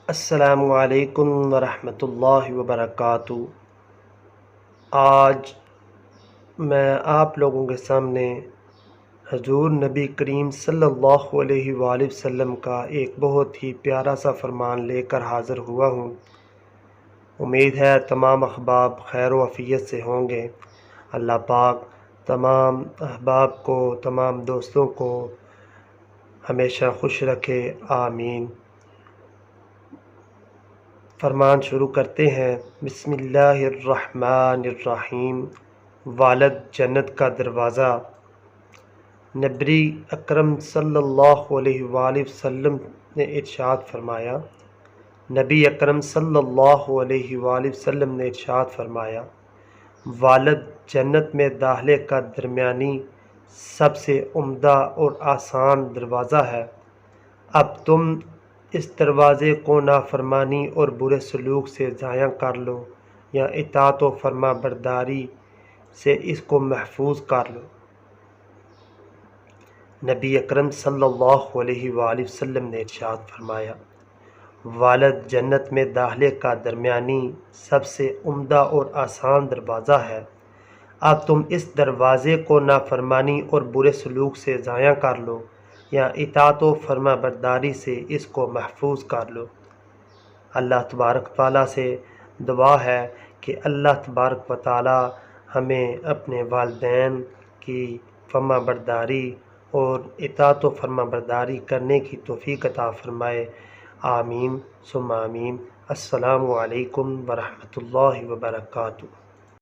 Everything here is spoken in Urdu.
السلام علیکم ورحمۃ اللہ وبرکاتہ۔ آج میں آپ لوگوں کے سامنے حضور نبی کریم صلی اللہ علیہ وآلہ وسلم کا ایک بہت ہی پیارا سا فرمان لے کر حاضر ہوا ہوں۔ امید ہے تمام احباب خیر و عافیت سے ہوں گے۔ اللہ پاک تمام احباب کو، تمام دوستوں کو ہمیشہ خوش رکھے، آمین۔ فرمان شروع کرتے ہیں۔ بسم اللہ الرحمن الرحیم۔ والد جنت کا دروازہ۔ نبی اکرم صلی اللہ علیہ وآلہ وسلم نے ارشاد فرمایا نبی اکرم صلی اللہ علیہ وآلہ وسلم نے ارشاد فرمایا والد جنت میں داخلے کا درمیانی سب سے عمدہ اور آسان دروازہ ہے۔ اب تم اس دروازے کو نافرمانی اور برے سلوک سے ضائع کر لو یا اطاعت و فرما برداری سے اس کو محفوظ کر لو۔ نبی اکرم صلی اللہ علیہ وآلہ وسلم نے ارشاد فرمایا والد جنت میں داخلے کا درمیانی سب سے عمدہ اور آسان دروازہ ہے۔ اب تم اس دروازے کو نافرمانی اور برے سلوک سے ضائع کر لو یا اطاعت و فرما برداری سے اس کو محفوظ کر لو۔ اللہ تبارک تعالیٰ سے دعا ہے کہ اللہ تبارک و تعالیٰ ہمیں اپنے والدین کی فرما برداری اور اطاعت و فرما برداری کرنے کی توفیق عطا فرمائے، آمین ثم آمین۔ السلام علیکم ورحمۃ اللہ وبرکاتہ۔